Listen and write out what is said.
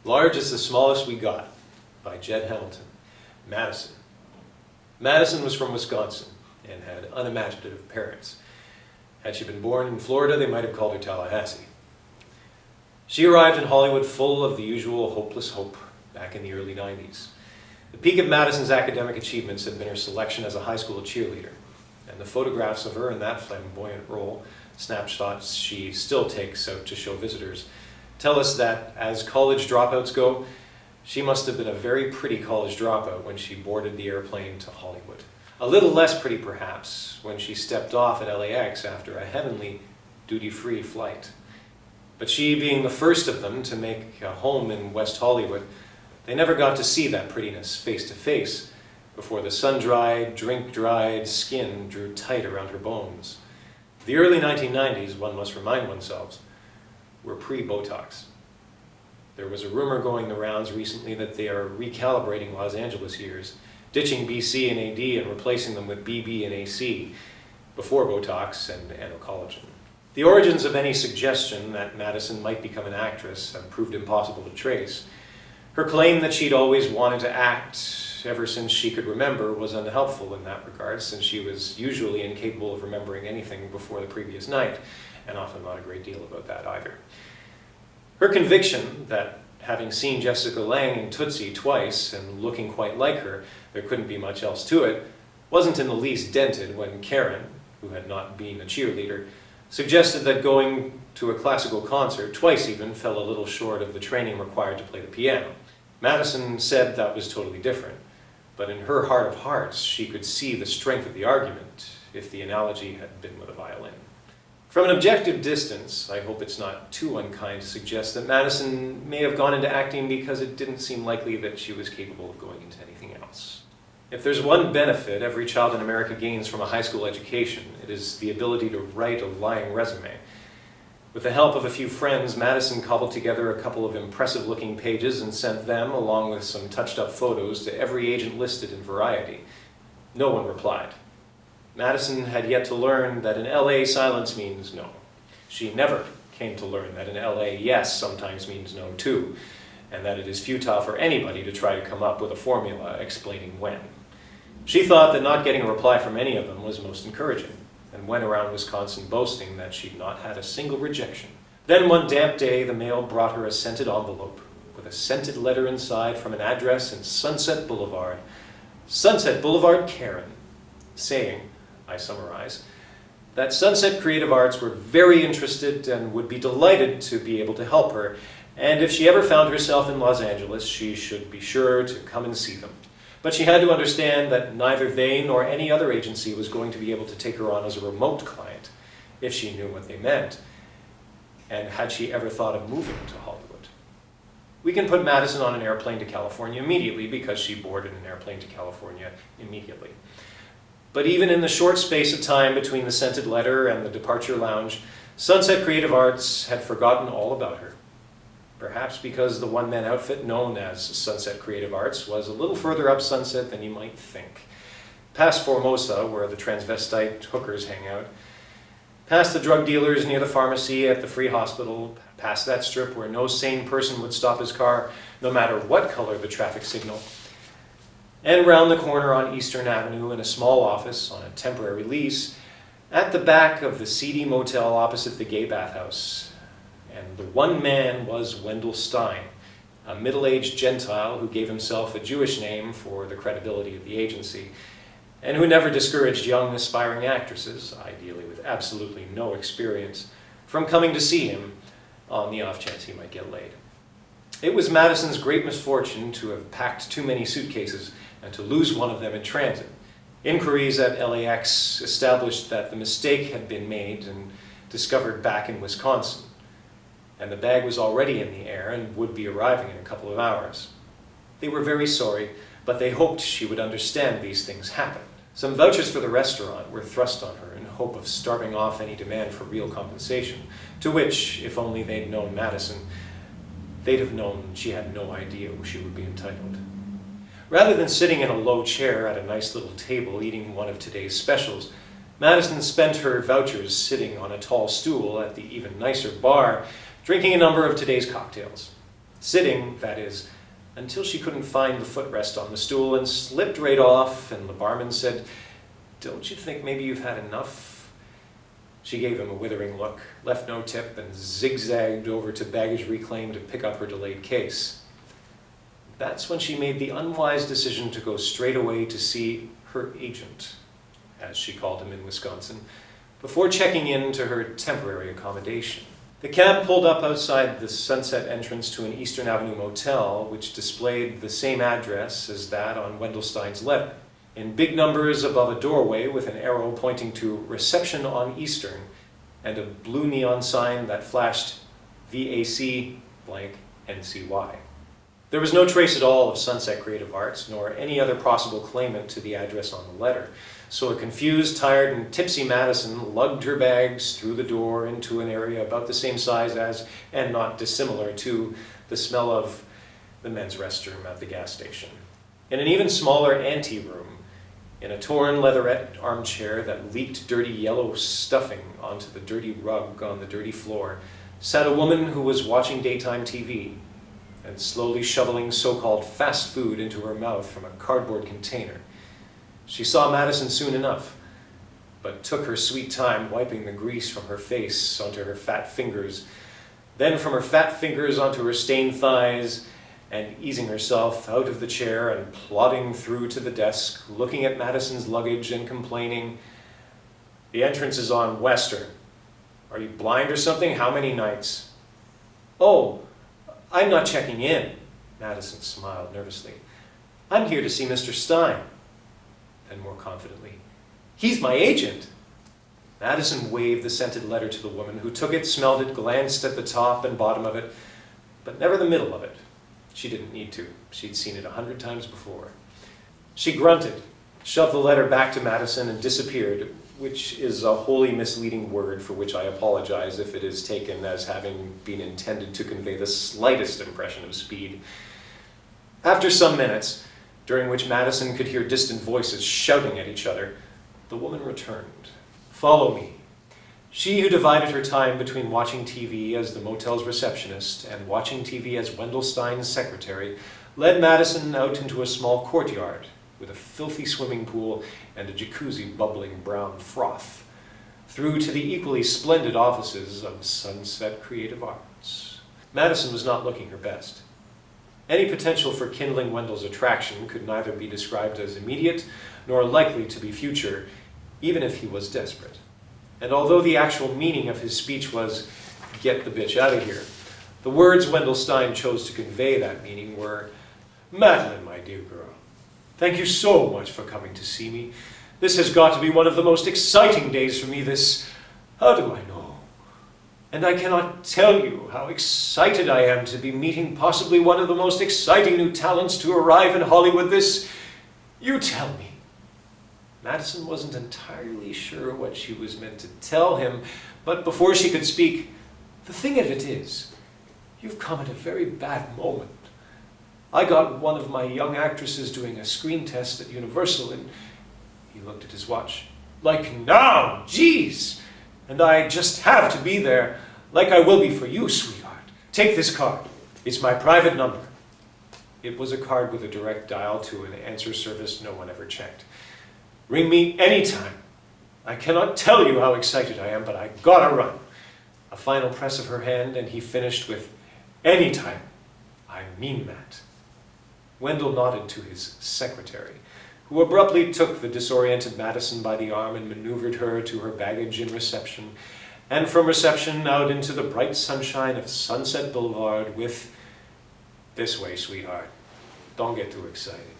Large is the Smallest We Got by Jed Hamilton. Madison. Madison was from Wisconsin and had unimaginative parents. Had she been born in Florida, they might have called her Tallahassee. She arrived in Hollywood full of the usual hopeless hope back in the early 90s. The peak of Madison's academic achievements had been her selection as a high school cheerleader, and the photographs of her in that flamboyant role, snapshots she still takes out to show visitors, tell us that, as college dropouts go, she must have been a very pretty college dropout when she boarded the airplane to Hollywood. A little less pretty, perhaps, when she stepped off at LAX after a heavenly, duty-free flight. But she, being the first of them to make a home in West Hollywood, they never got to see that prettiness face to face before the sun-dried, drink-dried skin drew tight around her bones. The early 1990s, one must remind oneself, were pre-Botox. There was a rumor going the rounds recently that they are recalibrating Los Angeles years, ditching BC and AD and replacing them with BB and AC, before Botox and anocollagen. The origins of any suggestion that Madison might become an actress have proved impossible to trace. Her claim that she'd always wanted to act ever since she could remember was unhelpful in that regard, since she was usually incapable of remembering anything before the previous night, and often not a great deal about that either. Her conviction that, having seen Jessica Lange in Tootsie twice and looking quite like her, there couldn't be much else to it, wasn't in the least dented when Karen, who had not been a cheerleader, suggested that going to a classical concert, twice even, fell a little short of the training required to play the piano. Madison said that was totally different, but in her heart of hearts, she could see the strength of the argument if the analogy had been with a violin. From an objective distance, I hope it's not too unkind to suggest that Madison may have gone into acting because it didn't seem likely that she was capable of going into anything else. If there's one benefit every child in America gains from a high school education, it is the ability to write a lying resume. With the help of a few friends, Madison cobbled together a couple of impressive-looking pages and sent them, along with some touched-up photos, to every agent listed in Variety. No one replied. Madison had yet to learn that in LA, silence means no. She never came to learn that in LA, yes sometimes means no too, and that it is futile for anybody to try to come up with a formula explaining when. She thought that not getting a reply from any of them was most encouraging, and went around Wisconsin boasting that she'd not had a single rejection. Then one damp day, the mail brought her a scented envelope with a scented letter inside from an address in Sunset Boulevard, Karen, saying, I summarize, that Sunset Creative Arts were very interested and would be delighted to be able to help her, and if she ever found herself in Los Angeles, she should be sure to come and see them. But she had to understand that neither they nor any other agency was going to be able to take her on as a remote client, if she knew what they meant, and had she ever thought of moving to Hollywood. We can put Madison on an airplane to California immediately because she boarded an airplane to California immediately. But even in the short space of time between the scented letter and the departure lounge, Sunset Creative Arts had forgotten all about her. Perhaps because the one-man outfit known as Sunset Creative Arts was a little further up Sunset than you might think. Past Formosa, where the transvestite hookers hang out, past the drug dealers near the pharmacy at the free hospital, past that strip where no sane person would stop his car, no matter what color the traffic signal, and round the corner on Eastern Avenue in a small office on a temporary lease, at the back of the seedy motel opposite the gay bathhouse. And the one man was Wendell Stein, a middle-aged Gentile who gave himself a Jewish name for the credibility of the agency, and who never discouraged young, aspiring actresses, ideally with absolutely no experience, from coming to see him on the off chance he might get laid. It was Madison's great misfortune to have packed too many suitcases and to lose one of them in transit. Inquiries at LAX established that the mistake had been made and discovered back in Wisconsin, and the bag was already in the air and would be arriving in a couple of hours. They were very sorry, but they hoped she would understand these things happen. Some vouchers for the restaurant were thrust on her in hope of starving off any demand for real compensation, to which, if only they'd known Madison, they'd have known she had no idea she would be entitled. Rather than sitting in a low chair at a nice little table eating one of today's specials, Madison spent her vouchers sitting on a tall stool at the even nicer bar, drinking a number of today's cocktails. Sitting, that is, until she couldn't find the footrest on the stool and slipped right off, and the barman said, "Don't you think maybe you've had enough?" She gave him a withering look, left no tip, and zigzagged over to baggage reclaim to pick up her delayed case. That's when she made the unwise decision to go straight away to see her agent, as she called him in Wisconsin, before checking in to her temporary accommodation. The cab pulled up outside the Sunset entrance to an Eastern Avenue motel, which displayed the same address as that on Wendelstein's letter, in big numbers above a doorway with an arrow pointing to Reception on Eastern and a blue neon sign that flashed VAC blank NCY. There was no trace at all of Sunset Creative Arts, nor any other possible claimant to the address on the letter. So a confused, tired, and tipsy Madison lugged her bags through the door into an area about the same size as, and not dissimilar to, the smell of the men's restroom at the gas station. In an even smaller anteroom, in a torn leatherette armchair that leaked dirty yellow stuffing onto the dirty rug on the dirty floor, sat a woman who was watching daytime TV and slowly shoveling so-called fast food into her mouth from a cardboard container. She saw Madison soon enough, but took her sweet time wiping the grease from her face onto her fat fingers, then from her fat fingers onto her stained thighs, and easing herself out of the chair and plodding through to the desk, looking at Madison's luggage and complaining, "The entrance is on Western. Are you blind or something? How many nights?" "Oh, I'm not checking in," Madison smiled nervously. "I'm here to see Mr. Stein." Then more confidently, "He's my agent." Madison waved the scented letter to the woman, who took it, smelled it, glanced at the top and bottom of it, but never the middle of it. She didn't need to. She'd seen it 100 times before. She grunted, shoved the letter back to Madison, and disappeared, which is a wholly misleading word for which I apologize if it is taken as having been intended to convey the slightest impression of speed. After some minutes, during which Madison could hear distant voices shouting at each other, the woman returned. "Follow me." She, who divided her time between watching TV as the motel's receptionist and watching TV as Wendelstein's secretary, led Madison out into a small courtyard with a filthy swimming pool and a jacuzzi bubbling brown froth, through to the equally splendid offices of Sunset Creative Arts. Madison was not looking her best. Any potential for kindling Wendell's attraction could neither be described as immediate nor likely to be future, even if he was desperate. And although the actual meaning of his speech was, "Get the bitch out of here," the words Wendell Stein chose to convey that meaning were, "Madeline, my dear girl, thank you so much for coming to see me. This has got to be one of the most exciting days for me this, how do I know? And I cannot tell you how excited I am to be meeting possibly one of the most exciting new talents to arrive in Hollywood this, you tell me." Madison wasn't entirely sure what she was meant to tell him, but before she could speak, "The thing of it is, you've come at a very bad moment. I got one of my young actresses doing a screen test at Universal, and," he looked at his watch, "like now, geez! And I just have to be there, like I will be for you, sweetheart. Take this card. It's my private number." It was a card with a direct dial to an answer service no one ever checked. "Ring me anytime. I cannot tell you how excited I am, but I gotta run." A final press of her hand, and he finished with, "Anytime. I mean that." Wendell nodded to his secretary, who abruptly took the disoriented Madison by the arm and maneuvered her to her baggage in reception, and from reception out into the bright sunshine of Sunset Boulevard with, "This way, sweetheart. Don't get too excited."